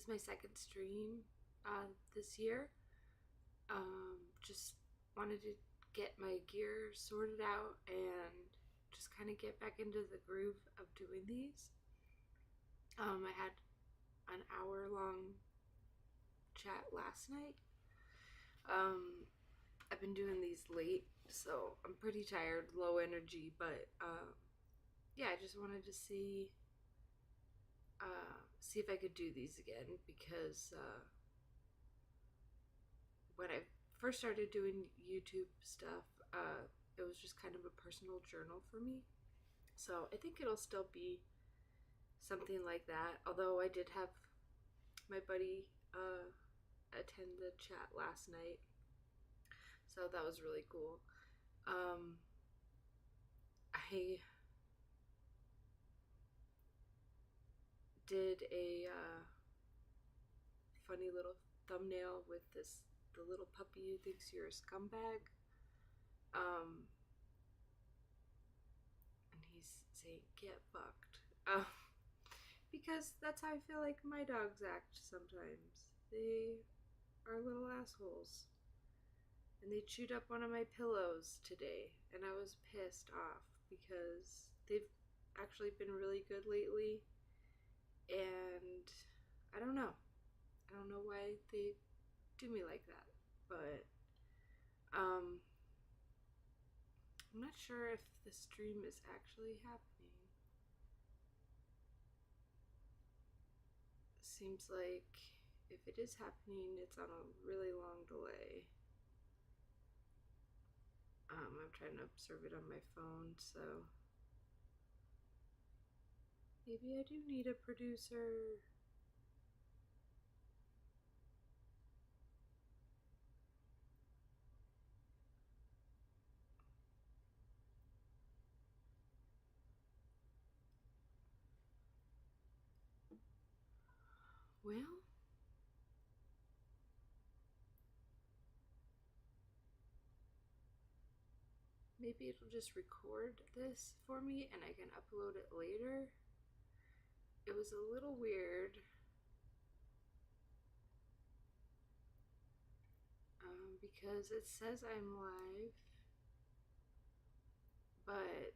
is my second stream this year. Just wanted to get my gear sorted out and just kind of get back into the groove of doing these. I had an hour long chat last night. I've been doing these late, so I'm pretty tired, low energy, but yeah, I just wanted to see if I could do these again because when I first started doing YouTube stuff, it was just kind of a personal journal for me. So I think it'll still be something like that. Although I did have my buddy attend the chat last night, so that was really cool. Um, I did a funny little thumbnail with the little puppy who thinks you're a scumbag. Um, and he's saying, "Get fucked." Because that's how I feel like my dogs act sometimes. They are little assholes. And they chewed up one of my pillows today, and I was pissed off because they've actually been really good lately, and I don't know. I don't know why they do me like that, but um, I'm not sure if the stream is actually happening. Seems like if it is happening, it's on a really long delay. I'm trying to observe it on my phone, so maybe I do need a producer. Well, maybe it'll just record this for me and I can upload it later. It was a little weird because it says I'm live, but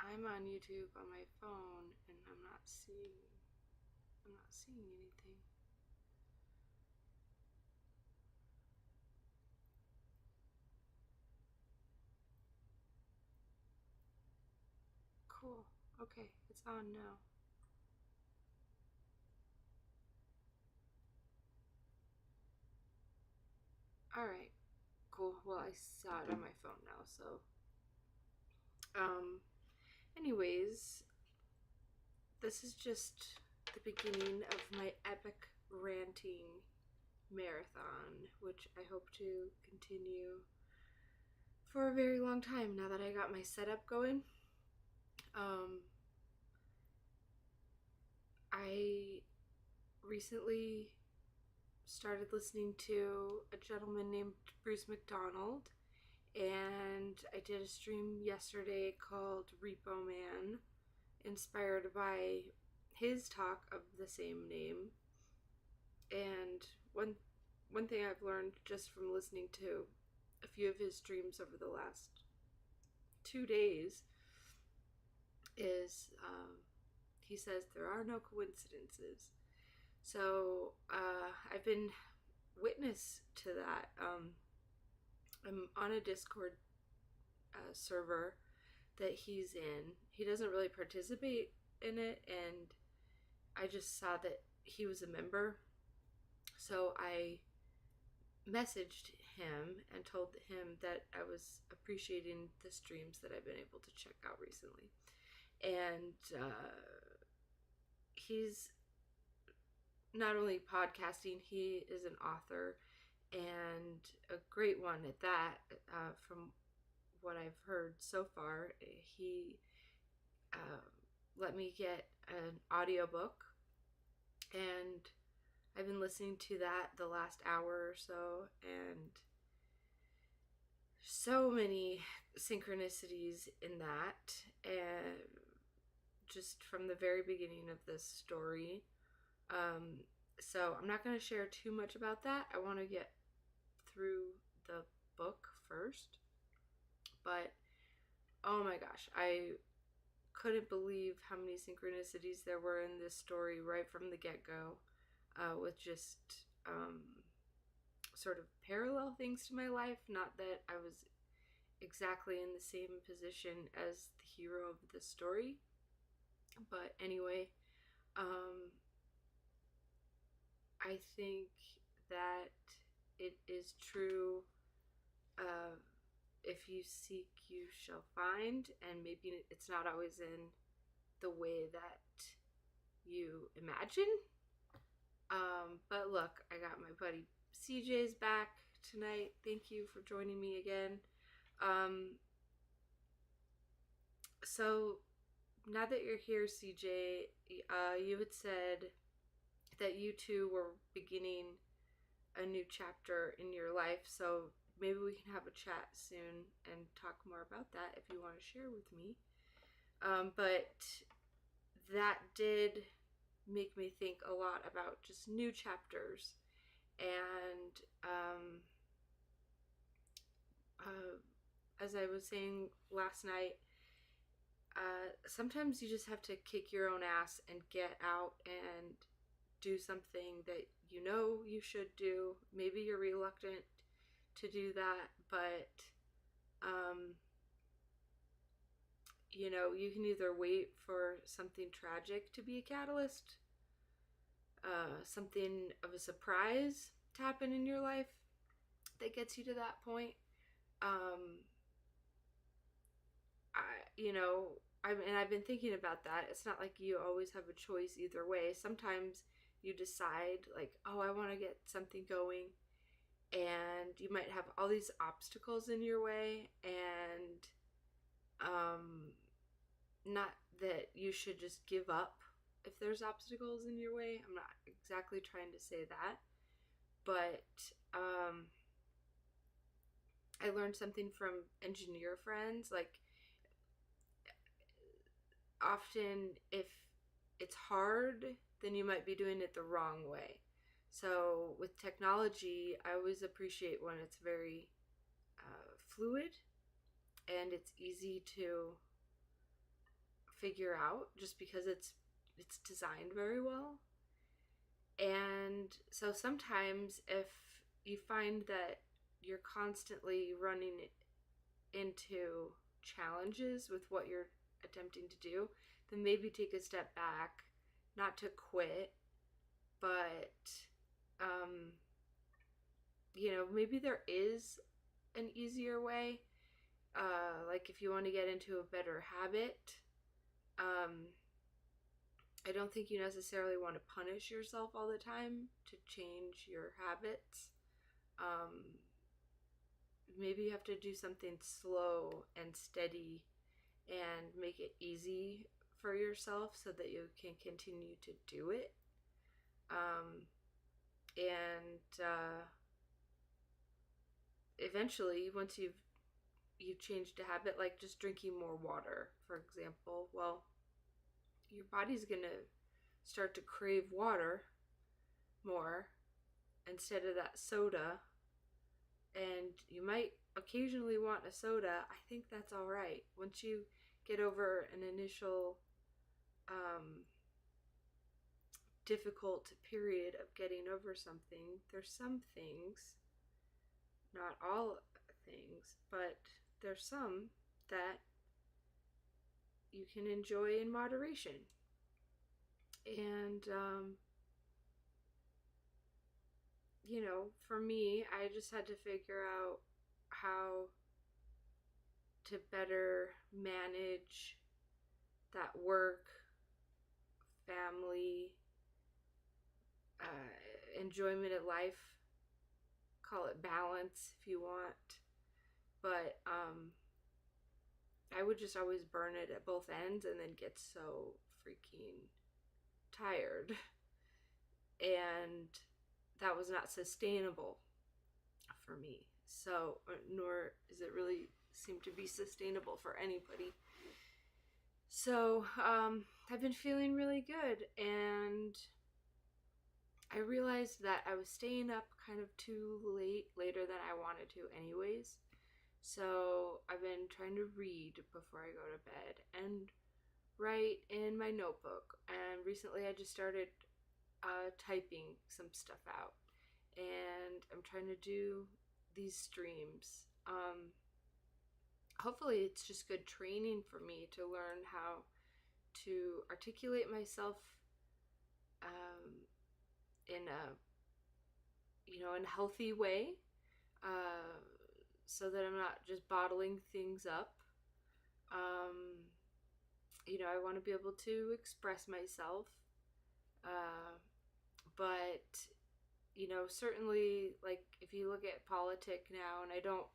I'm on YouTube on my phone and I'm not seeing anything. Cool. Okay, it's on now. All right. Cool. Well, I saw it on my phone now, so um anyways, this is just the beginning of my epic ranting marathon, which I hope to continue for a very long time now that I got my setup going. Um, I recently started listening to a gentleman named Bruce McDonald, and I did a stream yesterday called Repo Man, inspired by his talk of the same name. And one thing I've learned just from listening to a few of his streams over the last 2 days is he says there are no coincidences. So I've been witness to that. I'm on a Discord server that he's in. He doesn't really participate in it, and I just saw that he was a member. So I messaged him and told him that I was appreciating the streams that I've been able to check out recently. And he's not only podcasting, he is an author and a great one at that. From what I've heard so far, he let me get an audiobook, and I've been listening to that the last hour or so, and so many synchronicities in that. And just from the very beginning of this story. So I'm not going to share too much about that. I want to get through the book first. But oh my gosh, I couldn't believe how many synchronicities there were in this story right from the get-go, with just sort of parallel things to my life. Not that I was exactly in the same position as the hero of the story, but anyway, I think that it is true. If you seek, you shall find, and maybe it's not always in the way that you imagine. But look, I got my buddy CJ's back tonight. Thank you for joining me again. So now that you're here, CJ, you had said that you two were beginning a new chapter in your life, so maybe we can have a chat soon and talk more about that if you want to share with me. But that did make me think a lot about just new chapters. And as I was saying last night, sometimes you just have to kick your own ass and get out and do something that you know you should do. Maybe you're reluctant to do that, but you know, you can either wait for something tragic to be a catalyst, something of a surprise to happen in your life that gets you to that point. I've been thinking about that. It's not like you always have a choice either way. Sometimes you decide, like, oh, I want to get something going, and you might have all these obstacles in your way, and not that you should just give up if there's obstacles in your way. I'm not exactly trying to say that, but I learned something from engineer friends. Like, often if it's hard, then you might be doing it the wrong way. So with technology, I always appreciate when it's very fluid and it's easy to figure out, just because it's designed very well. And so sometimes if you find that you're constantly running into challenges with what you're attempting to do, then maybe take a step back, not to quit, but maybe there is an easier way. Like if you want to get into a better habit, I don't think you necessarily want to punish yourself all the time to change your habits. Maybe you have to do something slow and steady and make it easy for yourself so that you can continue to do it. Eventually, once you've changed a habit, like just drinking more water, for example, well, your body's gonna start to crave water more instead of that soda, and you might occasionally want a soda. I think that's all right. Once you get over an initial difficult period of getting over something, there's some things, not all things, but there's some that you can enjoy in moderation. And for me, I just had to figure out how to better manage that work, family, enjoyment of life. Call it balance if you want. But I would just always burn it at both ends and then get so freaking tired. And that was not sustainable for me. So, nor is it really seem to be sustainable for anybody. So, I've been feeling really good, and I realized that I was staying up kind of too late, later than I wanted to, anyways. So, I've been trying to read before I go to bed and write in my notebook. And recently, I just started typing some stuff out, and I'm trying to do these streams. Hopefully, it's just good training for me to learn how to articulate myself um, in a in a healthy way, uh, so that I'm not just bottling things up. Um, I want to be able to express myself, uh, but certainly, like, if you look at politics now, and I don't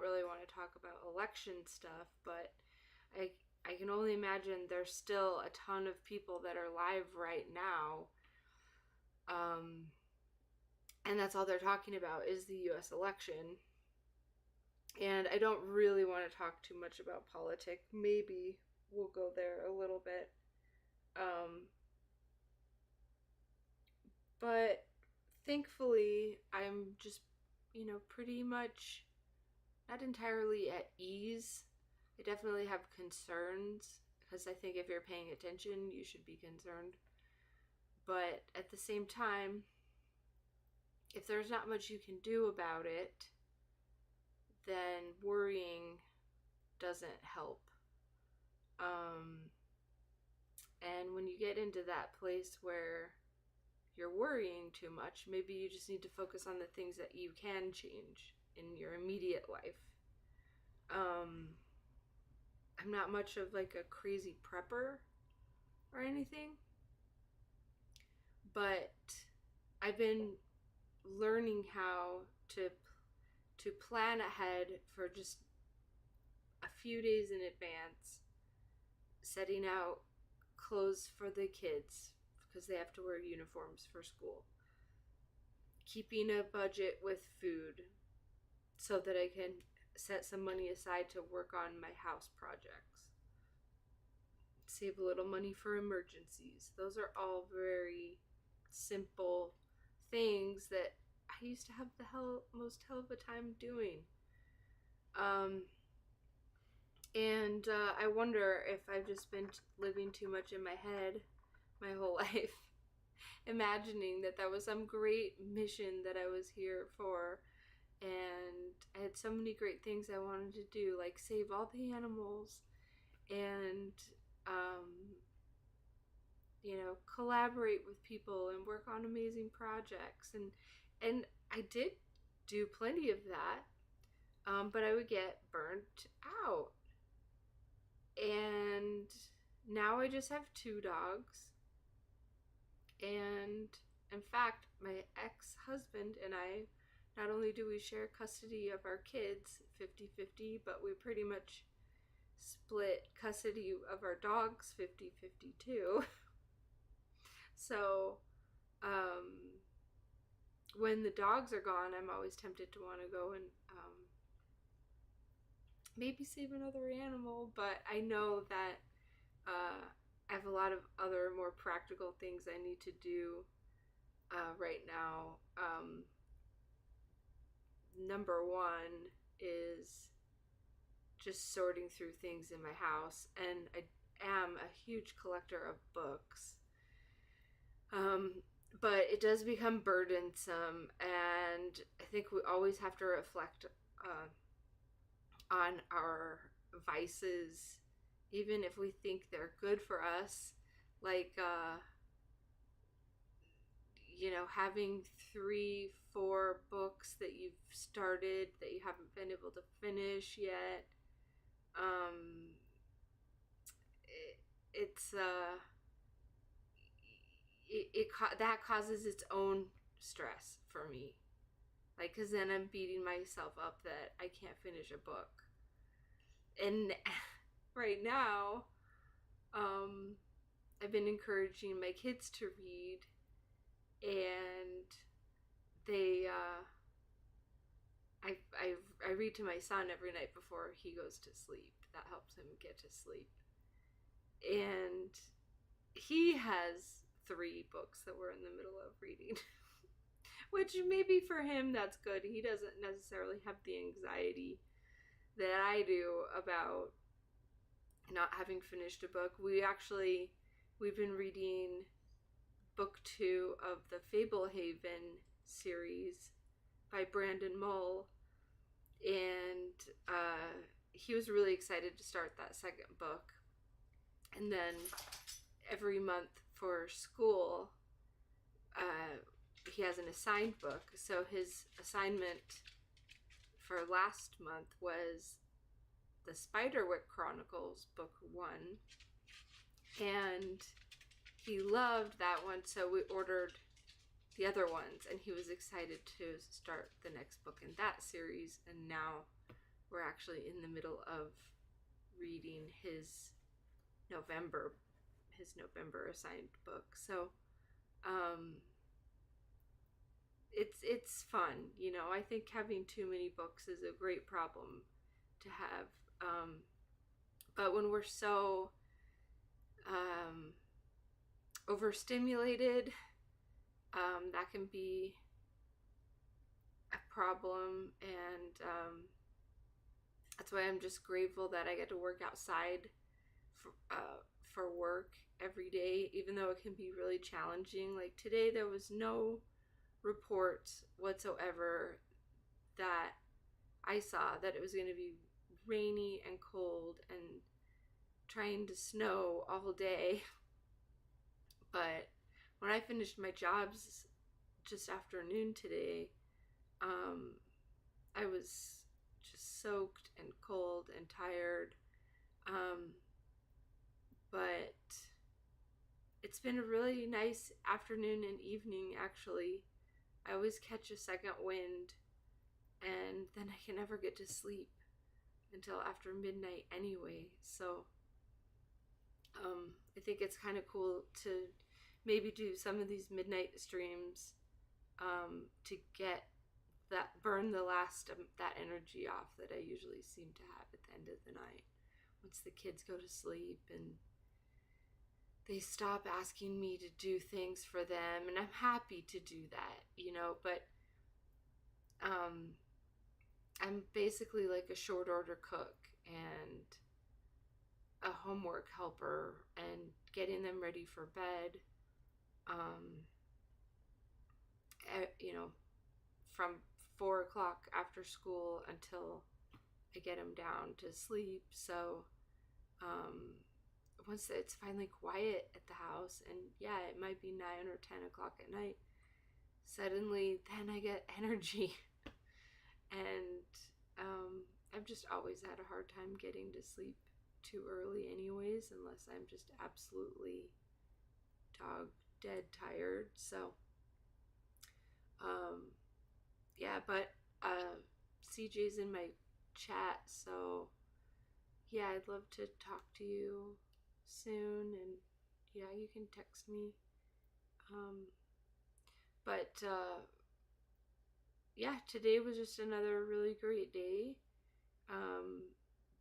really want to talk about election stuff, but I I can only imagine there's still a ton of people that are live right now, um, and that's all they're talking about is the U.S. election. And I don't really want to talk too much about politics. Maybe we'll go there a little bit, um, but thankfully, I'm just pretty much not entirely at ease. I definitely have concerns because I think if you're paying attention, you should be concerned. But at the same time, if there's not much you can do about it, then worrying doesn't help. Um, and when you get into that place where you're worrying too much, maybe you just need to focus on the things that you can change in your immediate life. Um, I'm not much of like a crazy prepper or anything, but I've been learning how to plan ahead for just a few days in advance, setting out clothes for the kids because they have to wear uniforms for school, keeping a budget with food so that I can set some money aside to work on my house projects, save a little money for emergencies. Those are all very simple things that I used to have the most hell of a time doing. Um, and I wonder if I've just been living too much in my head my whole life, imagining that that was some great mission that I was here for, and I had so many great things I wanted to do, like save all the animals and um, collaborate with people and work on amazing projects, and I did do plenty of that, but I would get burnt out. And now I just have two dogs, and in fact, my ex-husband and I, not only do we share custody of our kids 50-50, but we pretty much split custody of our dogs 50-50 too. So, um, when the dogs are gone, I'm always tempted to want to go and maybe save another animal, but I know that I have a lot of other more practical things I need to do right now. Number one is just sorting through things in my house, and I am a huge collector of books. Um, but it does become burdensome, and I think we always have to reflect on our vices, even if we think they're good for us. Like, having 3-4 books that you've started that you haven't been able to finish yet. Um, it, it's that causes its own stress for me. Like, because then I'm beating myself up that I can't finish a book. And right now, I've been encouraging my kids to read, and they, I read to my son every night before he goes to sleep. That helps him get to sleep. And he has 3 books that we're in the middle of reading. Which maybe for him that's good. He doesn't necessarily have the anxiety that I do about not having finished a book. We've been reading book 2 of the Fablehaven series by Brandon Mull, and he was really excited to start that second book. And then every month for school, he has an assigned book. So his assignment for last month was the Spiderwick Chronicles, book 1. And he loved that one, so we ordered the other ones, and he was excited to start the next book in that series. And now we're actually in the middle of reading his November assigned book. So it's fun, you know. I think having too many books is a great problem to have, but when we're so overstimulated, that can be a problem. And that's why I'm just grateful that I get to work outside for work every day, even though it can be really challenging. Like today, there was no reports whatsoever that I saw that it was going to be rainy and cold and trying to snow all day. But when I finished my jobs just afternoon today, I was just soaked and cold and tired. But it's been a really nice afternoon and evening, actually. I always catch a second wind, and then I can never get to sleep until after midnight anyway. So I think it's kind of cool to maybe do some of these midnight streams to burn the last of that energy off that I usually seem to have at the end of the night once the kids go to sleep and they stop asking me to do things for them. And I'm happy to do that, you know, but I'm basically like a short order cook and a homework helper and getting them ready for bed, you know, from 4 o'clock after school until I get them down to sleep. So once it's finally quiet at the house, and yeah, it might be 9 or 10 o'clock at night, suddenly then I get energy. And I've just always had a hard time getting to sleep too early anyways, unless I'm just absolutely dog dead tired. So yeah, but CJ's in my chat, so yeah, I'd love to talk to you soon, and yeah, you can text me. But yeah, today was just another really great day.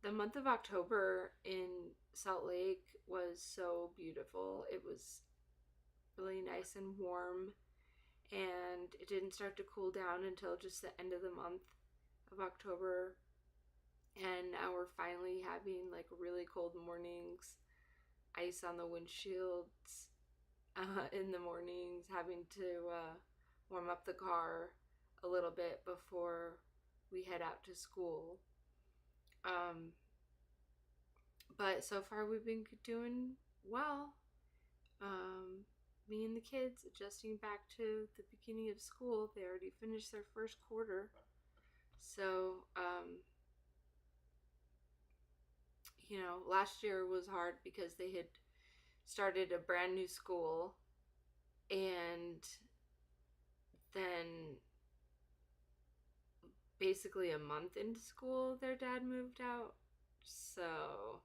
The month of October in Salt Lake was so beautiful. It was really nice and warm, and it didn't start to cool down until just the end of the month of October. And now we're finally having like really cold mornings, ice on the windshields in the mornings, having to warm up the car a little bit before we head out to school. But so far we've been doing well. Me and the kids adjusting back to the beginning of school. They already finished their first quarter. So, you know, last year was hard because they had started a brand new school, and then basically a month into school, their dad moved out. So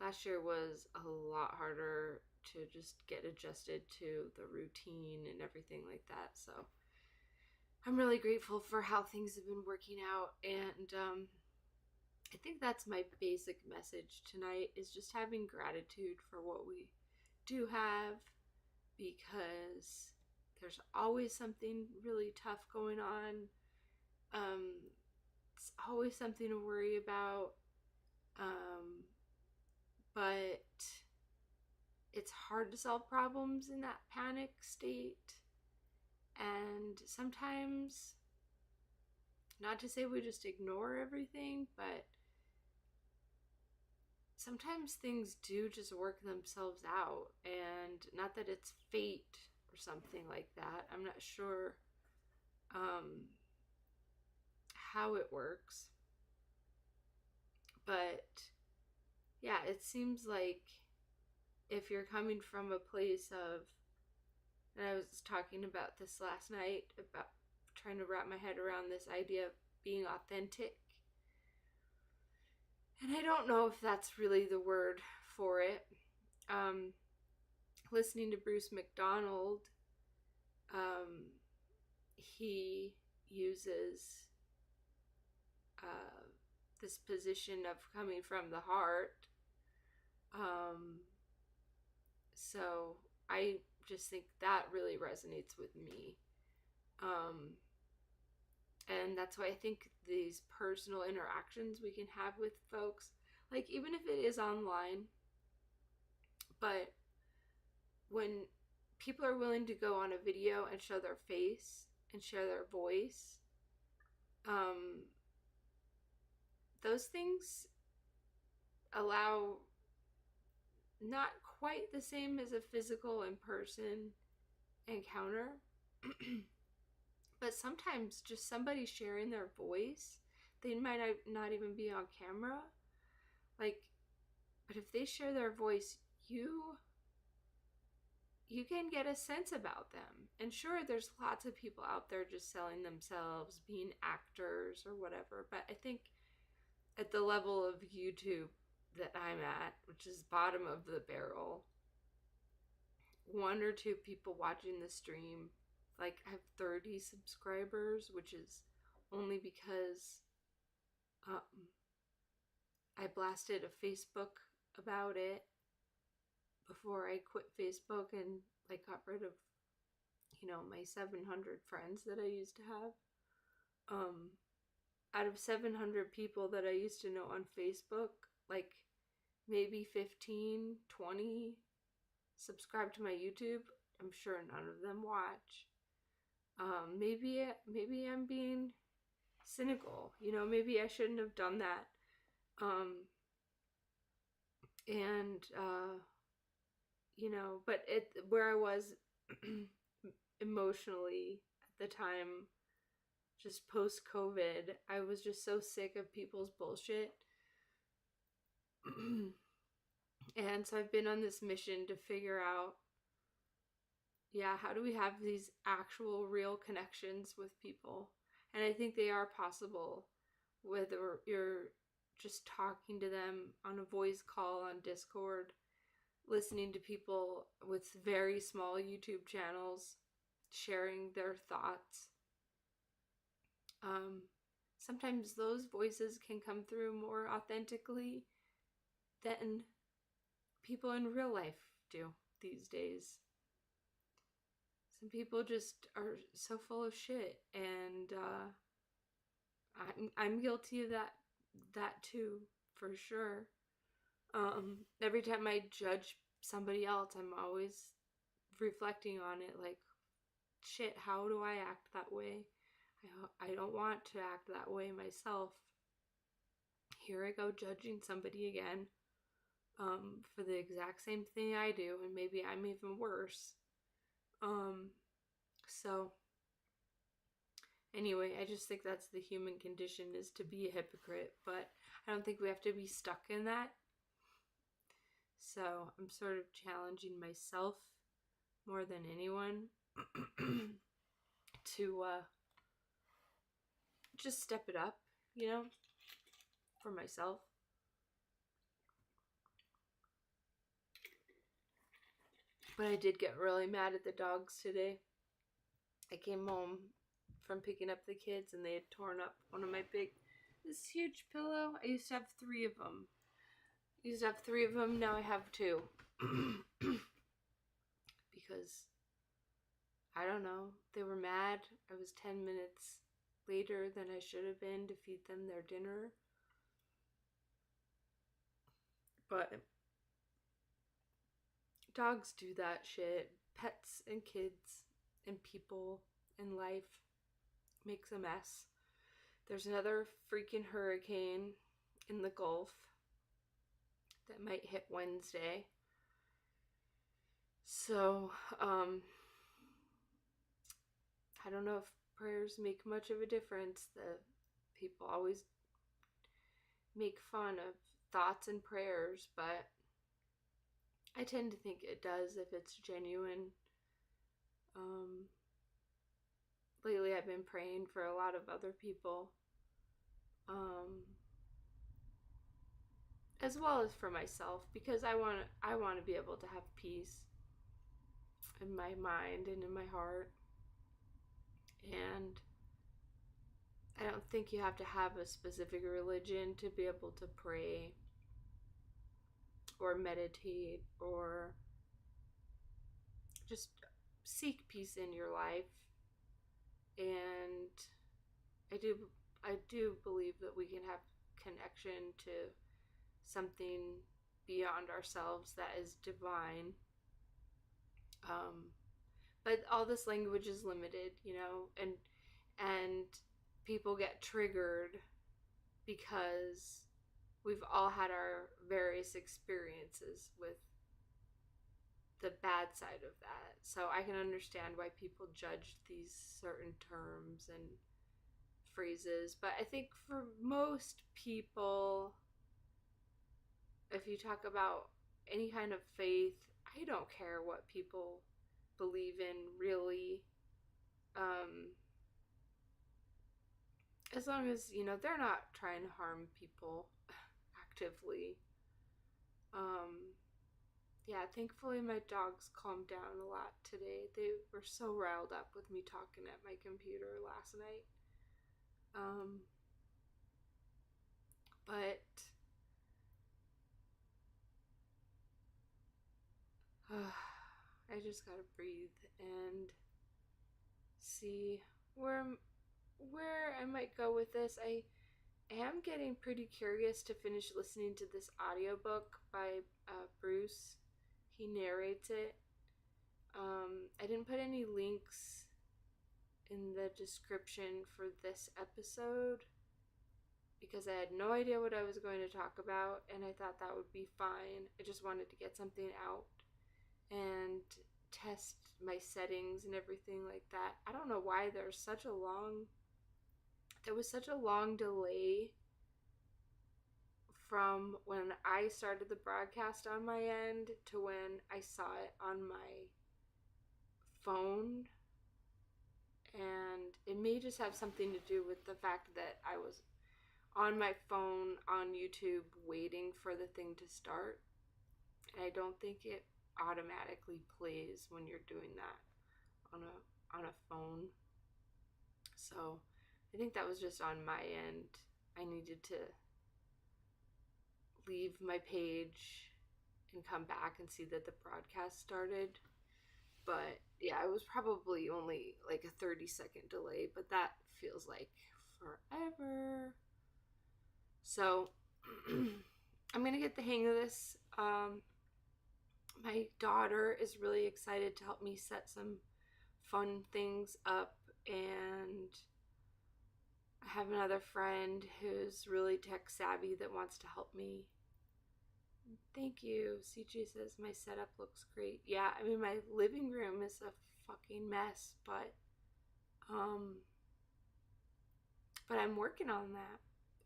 last year was a lot harder to just get adjusted to the routine and everything like that. So I'm really grateful for how things have been working out. And I think that's my basic message tonight, is just having gratitude for what we do have, because there's always something really tough going on. It's always something to worry about. But it's hard to solve problems in that panic state. And sometimes, not to say we just ignore everything, but sometimes things do just work themselves out. And not that it's fate or something like that. I'm not sure how it works. But yeah, it seems like if you're coming from a place of, and I was talking about this last night, about trying to wrap my head around this idea of being authentic. And I don't know if that's really the word for it. Listening to Bruce McDonald, he uses this position of coming from the heart. So I just think that really resonates with me. And that's why I think these personal interactions we can have with folks, like even if it is online, but when people are willing to go on a video and show their face and share their voice, those things allow not quite the same as a physical in-person encounter, but sometimes just somebody sharing their voice, they might not even be on camera, like, but if they share their voice, you can get a sense about them. And sure, there's lots of people out there just selling themselves, being actors or whatever, but I think at the level of YouTube that I'm at, which is bottom of the barrel, 1 or 2 people watching the stream, like I have 30 subscribers, which is only because I blasted a Facebook about it before I quit Facebook and like got rid of, my 700 friends that I used to have. Out of 700 people that I used to know on Facebook, like maybe 15, 20 subscribe to my YouTube. I'm sure none of them watch. Maybe I'm being cynical. Maybe I shouldn't have done that. But where I was emotionally at the time, just post-COVID, I was just so sick of people's bullshit. And so I've been on this mission to figure out, how do we have these actual real connections with people? And I think they are possible, whether you're just talking to them on a voice call on Discord, listening to people with very small YouTube channels, sharing their thoughts. Sometimes those voices can come through more authentically than people in real life do these days. Some people just are so full of shit, and I'm guilty of that too, for sure. Every time I judge somebody else, I'm always reflecting on it, like, shit, how do I act that way? I don't want to act that way myself. Here I go judging somebody again, for the exact same thing I do, and maybe I'm even worse. So anyway, I just think that's the human condition, is to be a hypocrite, but I don't think we have to be stuck in that. So I'm sort of challenging myself more than anyone to just step it up, for myself. But I did get really mad at the dogs today. I came home from picking up the kids and they had torn up one of my big this huge pillow. I used to have 3 of them. Now I have 2. Because, I don't know, they were mad. I was 10 minutes later than I should have been to feed them their dinner. But dogs do that shit. Pets and kids and people and life makes a mess. There's another freaking hurricane in the Gulf that might hit Wednesday. So, I don't know if prayers make much of a difference. The people always make fun of thoughts and prayers, but I tend to think it does if it's genuine. Lately I've been praying for a lot of other people, as well as for myself, because I want to be able to have peace in my mind and in my heart. And I don't think you have to have a specific religion to be able to pray or meditate or just seek peace in your life. And I do believe that we can have connection to something beyond ourselves that is divine. But all this language is limited, and people get triggered because we've all had our various experiences with the bad side of that. So I can understand why people judge these certain terms and phrases. But I think for most people, if you talk about any kind of faith, I don't care what people believe in, really. As long as, they're not trying to harm people actively. Yeah, thankfully my dogs calmed down a lot today. They were so riled up with me talking at my computer last night. But I just gotta breathe and see where I might go with this. I am getting pretty curious to finish listening to this audiobook by Bruce. He narrates it. I didn't put any links in the description for this episode because I had no idea what I was going to talk about, and I thought that would be fine. I just wanted to get something out and test my settings and everything like that. I don't know why there was such a long delay from when I started the broadcast on my end to when I saw it on my phone. And it may just have something to do with the fact that I was on my phone on YouTube waiting for the thing to start. And I don't think it automatically plays when you're doing that on a phone. So I think that was just on my end. I needed to leave my page and come back and see that the broadcast started. But yeah, it was probably only like a 30-second delay, but that feels like forever. So I'm gonna get the hang of this. My daughter is really excited to help me set some fun things up, and I have another friend who's really tech savvy that wants to help me. Thank you. CJ says my setup looks great. Yeah, I mean, my living room is a fucking mess, but I'm working on that,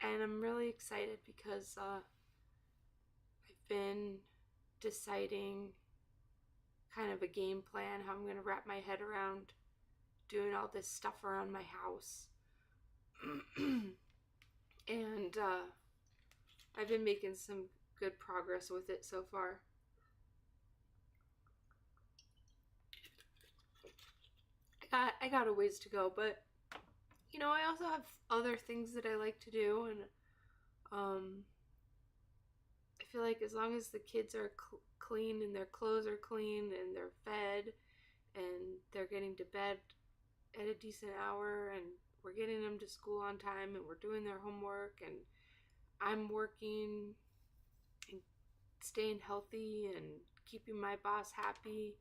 and I'm really excited because I've been deciding kind of a game plan, how I'm going to wrap my head around doing all this stuff around my house. And I've been making some good progress with it so far. I got a ways to go, but I also have other things that I like to do, and I feel like as long as the kids are clean and their clothes are clean and they're fed and they're getting to bed at a decent hour and we're getting them to school on time and we're doing their homework and I'm working and staying healthy and keeping my boss happy,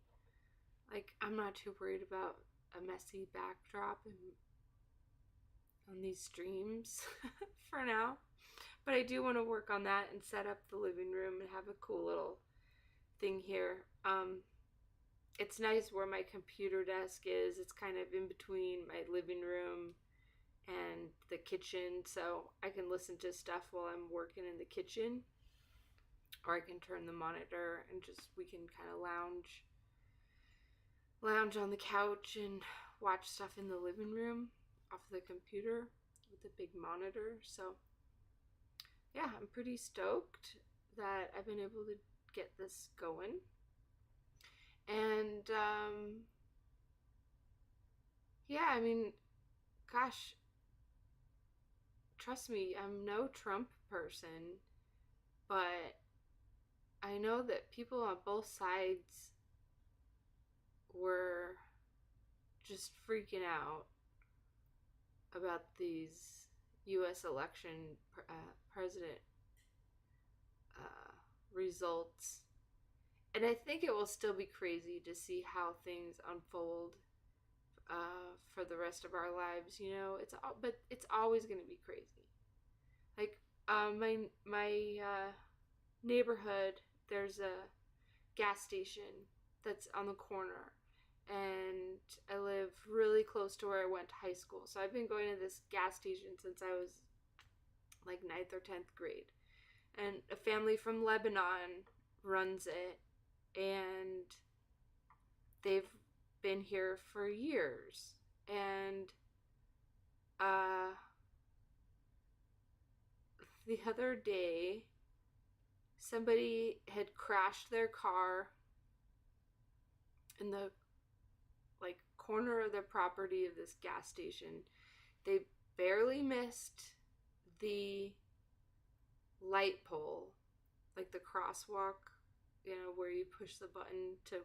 like I'm not too worried about a messy backdrop and on these streams for now. But I do want to work on that and set up the living room and have a cool little thing here. It's nice where my computer desk is. It's kind of in between my living room and the kitchen, so I can listen to stuff while I'm working in the kitchen, or I can turn the monitor and just we can kind of lounge on the couch and watch stuff in the living room off the computer with a big monitor. So yeah, I'm pretty stoked that I've been able to get this going. And yeah, I mean, gosh, trust me, I'm no Trump person, but I know that people on both sides were just freaking out about these U.S. election president results. And I think it will still be crazy to see how things unfold for the rest of our lives. But it's always going to be crazy. Like my neighborhood, there's a gas station that's on the corner, and I live really close to where I went to high school. So I've been going to this gas station since I was like 9th or 10th grade. And a family from Lebanon runs it, and they've been here for years. And the other day, somebody had crashed their car in the like corner of the property of this gas station. They barely missed the light pole, like the crosswalk, where you push the button to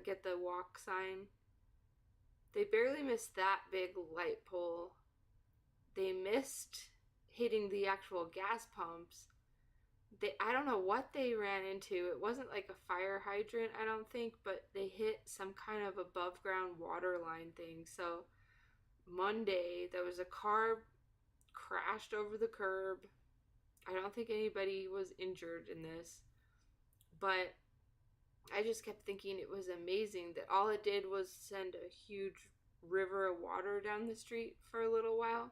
get the walk sign. They barely missed that big light pole. They missed hitting the actual gas pumps. I don't know what they ran into. It wasn't like a fire hydrant, I don't think, but they hit some kind of above ground water line thing. So Monday, there was a car crashed over the curb. I don't think anybody was injured in this, but I just kept thinking it was amazing that all it did was send a huge river of water down the street for a little while.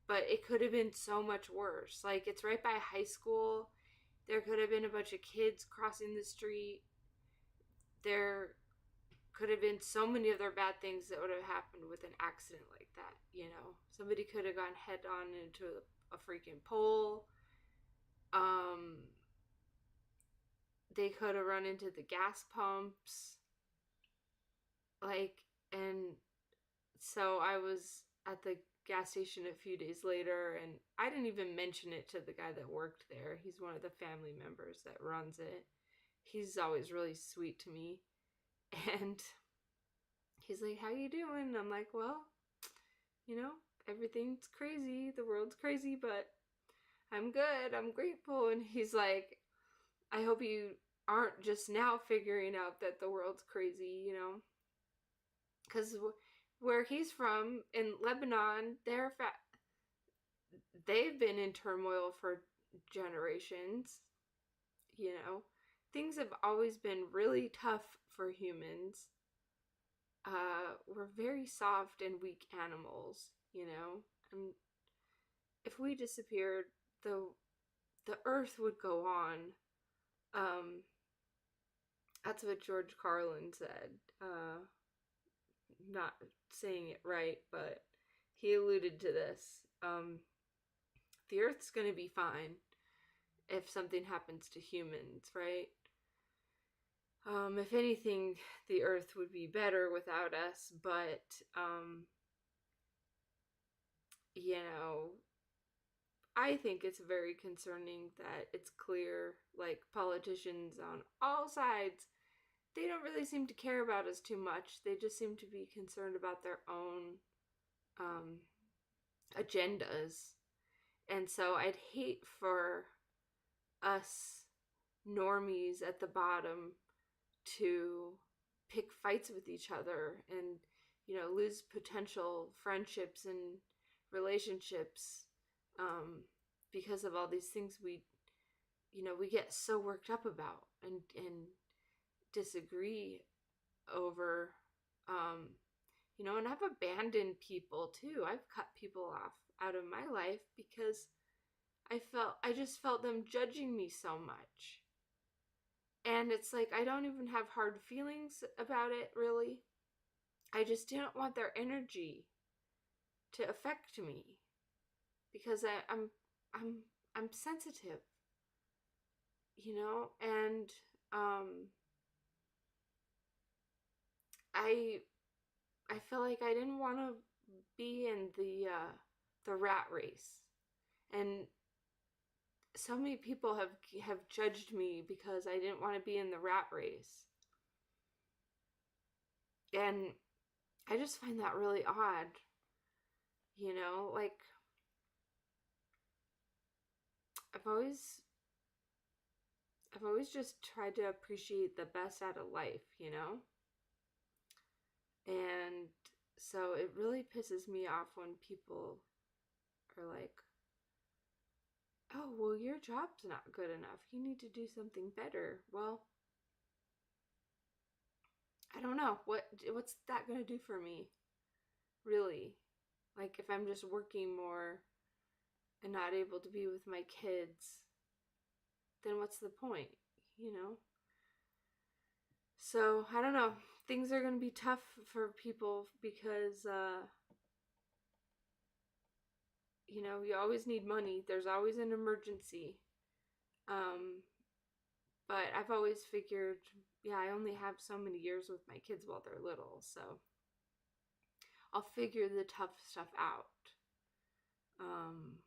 But it could have been so much worse. Like, it's right by high school. There could have been a bunch of kids crossing the street. There could have been so many other bad things that would have happened with an accident like that, Somebody could have gone head on into a freaking pole. They could have run into the gas pumps. And so I was at the gas station a few days later, and I didn't even mention it to the guy that worked there. He's one of the family members that runs it. He's always really sweet to me. And he's like, "How you doing?" And I'm like, "Well, everything's crazy. The world's crazy, but I'm good. I'm grateful." And he's like, "I hope you aren't just now figuring out that the world's crazy, because where he's from in Lebanon, they've been in turmoil for generations. Things have always been really tough for humans. We're very soft and weak animals, and if we disappeared, the earth would go on. That's what George Carlin said. Not saying it right, but he alluded to this. The earth's going to be fine if something happens to humans, right? If anything, the earth would be better without us, but you know, I think it's very concerning that it's clear, like, politicians on all sides, they don't really seem to care about us too much. They just seem to be concerned about their own um, agendas. And so I'd hate for us normies at the bottom to pick fights with each other and, lose potential friendships and relationships because of all these things we get so worked up about and disagree over. And I've abandoned people too. I've cut people off out of my life because I just felt them judging me so much. And it's like I don't even have hard feelings about it really. I just didn't want their energy to affect me because I'm sensitive, and I I feel like I didn't want to be in the rat race. And so many people have judged me because I didn't want to be in the rat race. And I just find that really odd. Like I've always just tried to appreciate the best out of life. And so it really pisses me off when people are like, "Oh, well, your job's not good enough. You need to do something better." Well, I don't know. What's that going to do for me? Really? Like if I'm just working more and not able to be with my kids, then what's the point, you know? So, I don't know. Things are going to be tough for people because you always need money. There's always an emergency. Um but I've always figured, yeah, I only have so many years with my kids while they're little, so I'll figure the tough stuff out. Um,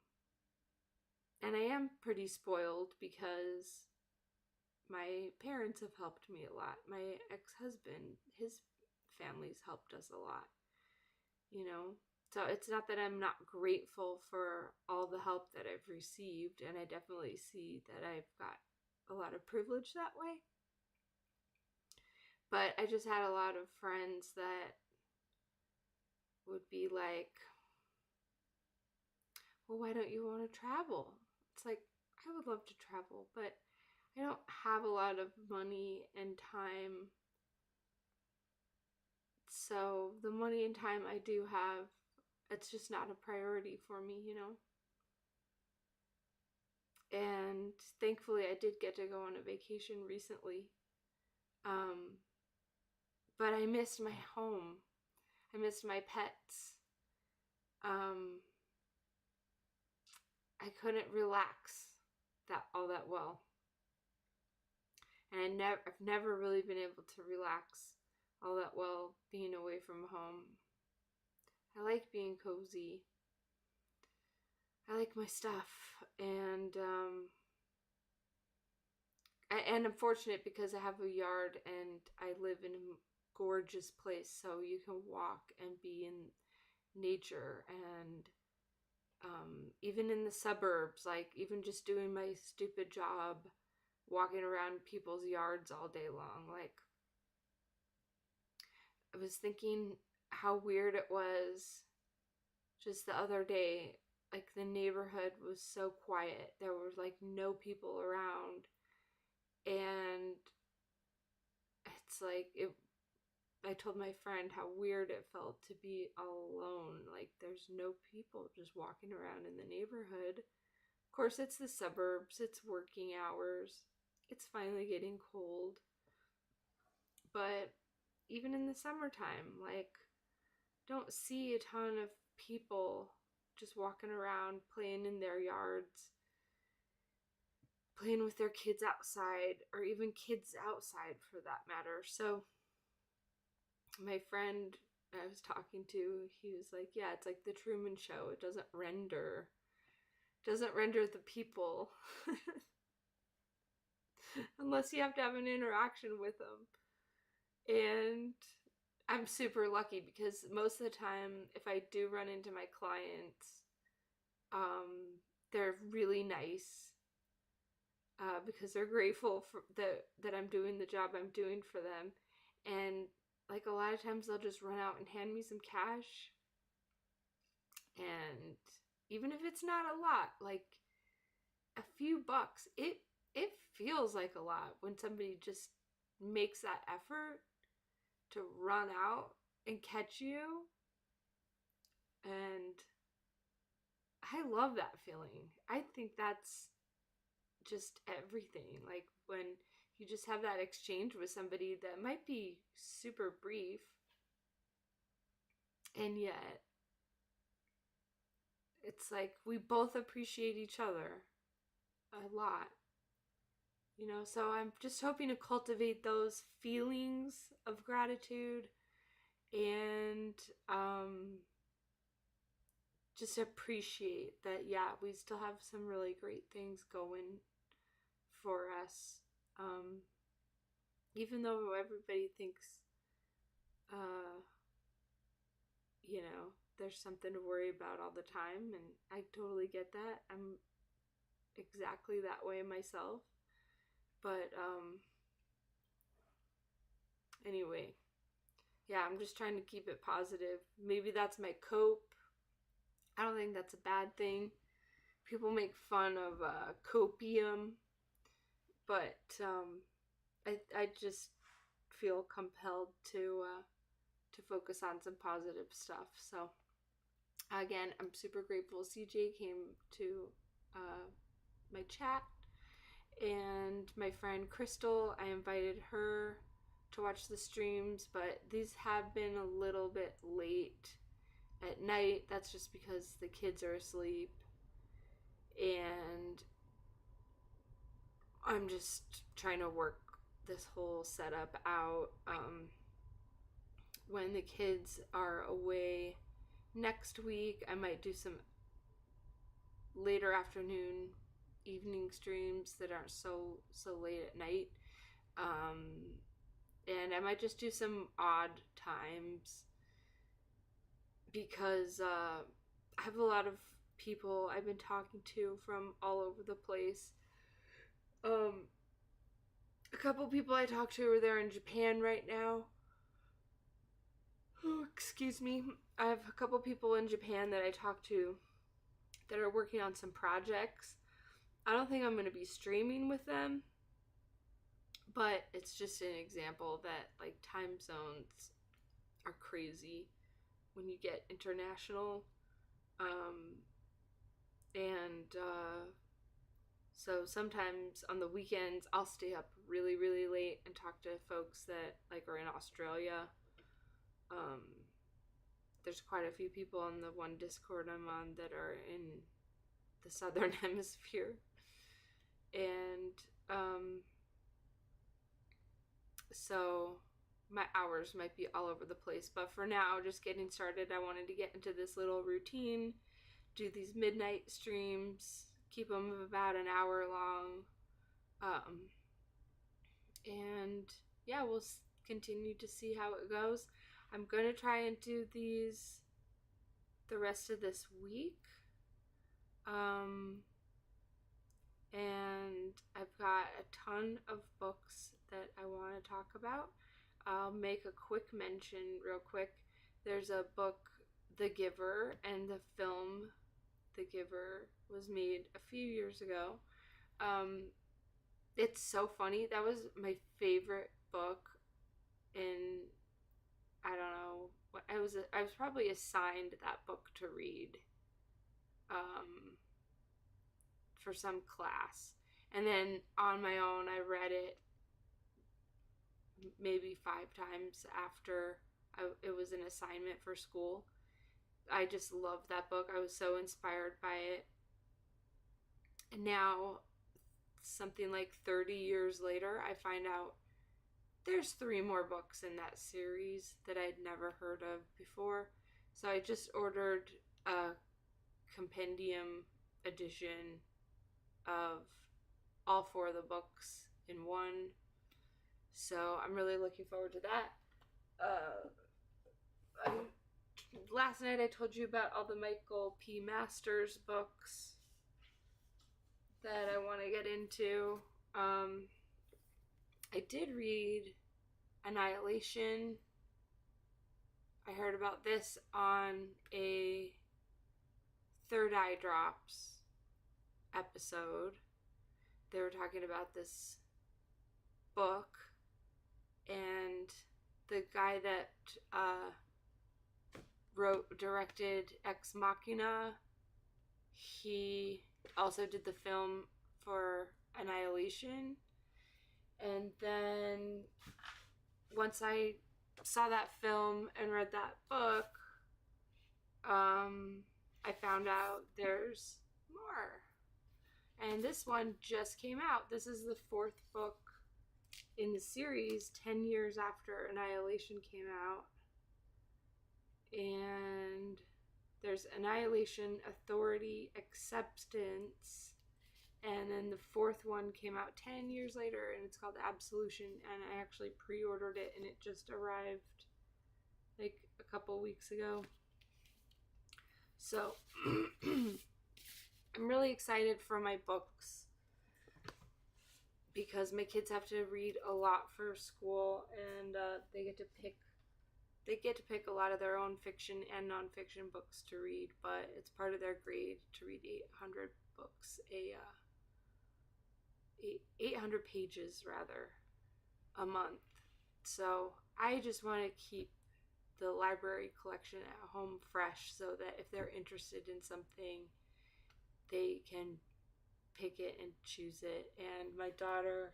and I am pretty spoiled because my parents have helped me a lot. My ex-husband, his family's helped us a lot. So it's not that I'm not grateful for all the help that I've received, and I definitely see that I've got a lot of privilege that way. But I just had a lot of friends that would be like, "Well, why don't you want to travel?" It's like, I would love to travel, but I don't have a lot of money and time. So the money and time I do have, it's just not a priority for me. And thankfully, I did get to go on a vacation recently. Um, but I missed my home. I missed my pets. Um, I couldn't relax that well. And I've never really been able to relax all that well being away from home. I like being cozy. I like my stuff, and I'm fortunate because I have a yard and I live in a gorgeous place, so you can walk and be in nature, and even in the suburbs, like even just doing my stupid job, walking around people's yards all day long. Like I was thinking how weird it was just the other day. Like the neighborhood was so quiet. There was like no people around. And it's like I told my friend how weird it felt to be all alone. Like there's no people just walking around in the neighborhood. Of course, it's the suburbs, it's working hours. It's finally getting cold. But even in the summertime, like don't see a ton of people just walking around playing in their yards, playing with their kids outside, or even kids outside for that matter. So my friend I was talking to, he was like, yeah, it's like the Truman Show. It doesn't render the people unless you have to have an interaction with them. And I'm super lucky because most of the time, if I do run into my clients, they're really nice, because they're grateful for that I'm doing the job I'm doing for them. And like a lot of times they'll just run out and hand me some cash. And even if it's not a lot, like a few bucks, it feels like a lot when somebody just makes that effort to run out and catch you. And I love that feeling. I think that's just everything. Like when you just have that exchange with somebody that might be super brief, and yet it's like we both appreciate each other a lot. So I'm just hoping to cultivate those feelings of gratitude and just appreciate that, yeah, we still have some really great things going for us. Even though everybody thinks, uh, there's something to worry about all the time, and I totally get that. I'm exactly that way myself. But anyway, yeah, I'm just trying to keep it positive. Maybe that's my cope. I don't think that's a bad thing. People make fun of copium, but I just feel compelled to focus on some positive stuff. So again, I'm super grateful CJ came to my chat, and my friend Crystal, I invited her to watch the streams, but these have been a little bit late at night. That's just because the kids are asleep, and I'm just trying to work this whole setup out. When the kids are away next week, I might do some later afternoon, evening streams that aren't so late at night. And I might just do some odd times because I have a lot of people I've been talking to from all over the place. A couple people I talked to are there in Japan right now. Oh, excuse me. I have a couple people in Japan that I talked to that are working on some projects. I don't think I'm going to be streaming with them, but it's just an example that like time zones are crazy when you get international. And so sometimes on the weekends I'll stay up really, really late and talk to folks that like are in Australia. There's quite a few people on the one Discord I'm on that are in the southern hemisphere. And so my hours might be all over the place, but for now, just getting started, I wanted to get into this little routine, do these midnight streams, keep them about an hour long, and yeah, we'll continue to see how it goes. I'm gonna try and do these the rest of this week, and I've got a ton of books that I want to talk about. I'll make a quick mention real quick. There's a book, The Giver, and the film The Giver was made a few years ago. It's so funny. That was my favorite book in, I don't know, I was probably assigned that book to read for some class. And then on my own, I read it maybe 5 times after it was an assignment for school. I just loved that book. I was so inspired by it. And now, something like 30 years later, I find out there's 3 more books in that series that I'd never heard of before. So I just ordered a compendium edition of all 4 of the books in one. So I'm really looking forward to that. Last night I told you about all the Michael P. Masters books that I want to get into. I did read Annihilation. I heard about this on a Third Eye Drops episode. They were talking about this book, and the guy that directed Ex Machina, he also did the film for Annihilation. And then once I saw that film and read that book, I found out there's more. And this one just came out. This is the 4th book in the series, 10 years after Annihilation came out. And there's Annihilation, Authority, Acceptance. And then the 4th one came out 10 years later, and it's called Absolution. And I actually pre-ordered it, and it just arrived like a couple weeks ago. So I'm really excited for my books because my kids have to read a lot for school, and they get to pick a lot of their own fiction and nonfiction books to read, but it's part of their grade to read 800 books 800 pages rather a month. So I just want to keep the library collection at home fresh so that if they're interested in something, they can pick it and choose it. And my daughter,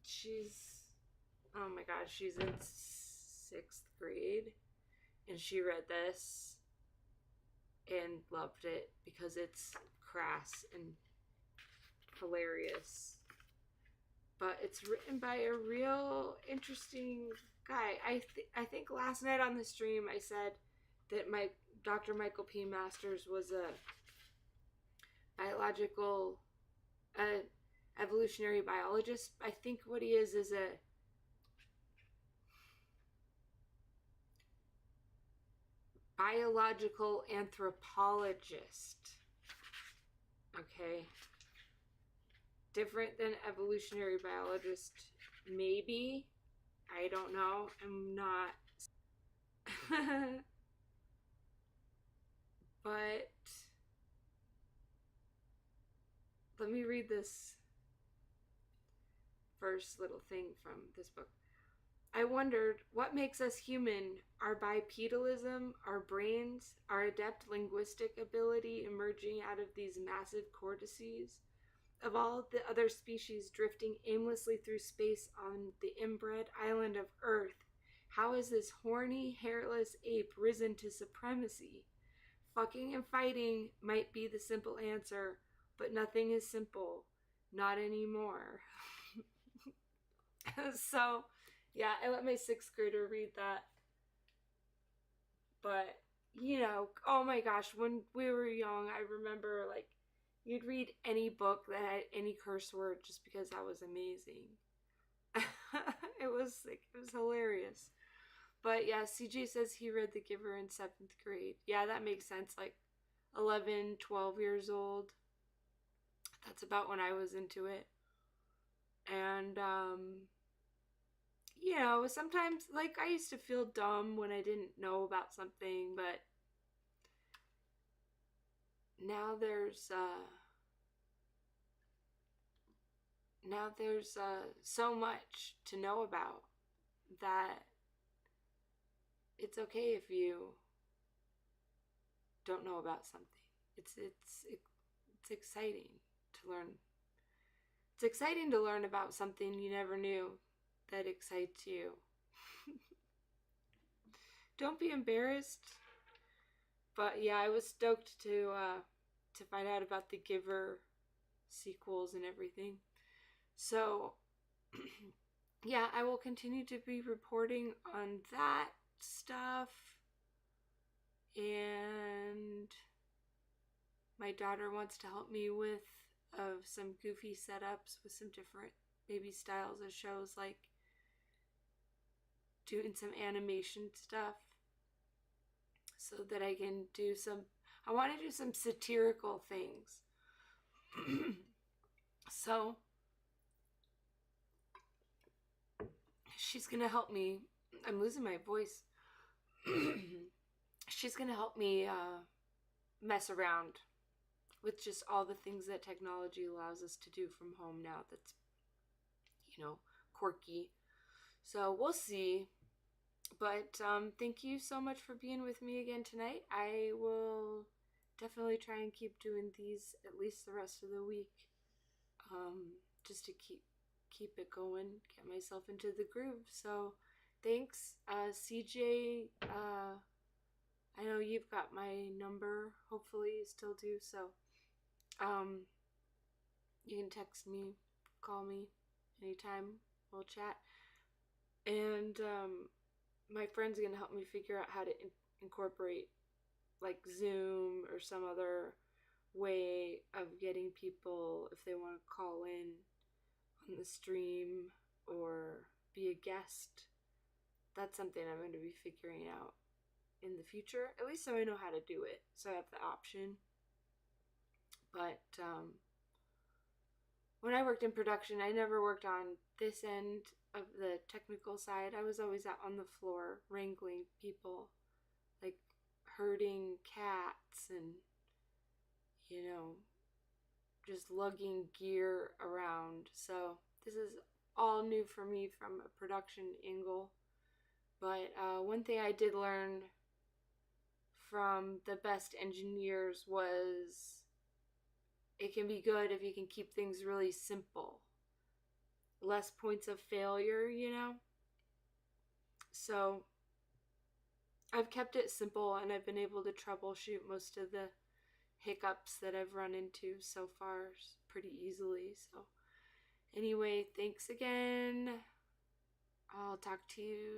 she's in 6th grade, and she read this and loved it because it's crass and hilarious. But it's written by a real interesting guy. I think last night on the stream I said that Dr. Michael P. Masters was a biological evolutionary biologist. I think what he is a biological anthropologist. Okay. Different than evolutionary biologist, maybe. I don't know. I'm not. But let me read this first little thing from this book. I wondered what makes us human, our bipedalism, our brains, our adept linguistic ability emerging out of these massive cortices. Of all the other species drifting aimlessly through space on the inbred island of Earth, how has this horny, hairless ape risen to supremacy? Fucking and fighting might be the simple answer, but nothing is simple. Not anymore. So, yeah, I let my 6th grader read that. But, oh my gosh, when we were young, I remember, you'd read any book that had any curse word just because that was amazing. It was hilarious. But yeah, CJ says he read The Giver in 7th grade. Yeah, that makes sense. 11, 12 years old. That's about when I was into it. And, sometimes, I used to feel dumb when I didn't know about something, but now there's so much to know about that it's okay if you don't know about something. It's exciting to learn. It's exciting to learn about something you never knew that excites you. Don't be embarrassed. But yeah, I was stoked to find out about The Giver sequels and everything. So, yeah, I will continue to be reporting on that stuff. And my daughter wants to help me with some goofy setups with some different baby styles of shows, like doing some animation stuff so that I can do some. I want to do some satirical things. So she's gonna help me. I'm losing my voice. She's gonna help me mess around with just all the things that technology allows us to do from home now. That's, quirky. So we'll see. But thank you so much for being with me again tonight. I will definitely try and keep doing these at least the rest of the week, just to keep it going, get myself into the groove. So thanks, CJ. I know you've got my number. Hopefully you still do. So you can text me, call me anytime. We'll chat. And my friend's gonna help me figure out how to incorporate like Zoom or some other way of getting people, if they want to call in on the stream or be a guest. That's something I'm going to be figuring out in the future, at least so I know how to do it, so I have the option. But when I worked in production, I never worked on this end of the technical side. I was always out on the floor wrangling people, like herding cats and, just lugging gear around. So this is all new for me from a production angle. But one thing I did learn from the best engineers was it can be good if you can keep things really simple. Less points of failure, So I've kept it simple, and I've been able to troubleshoot most of the hiccups that I've run into so far pretty easily. So anyway, thanks again. I'll talk to you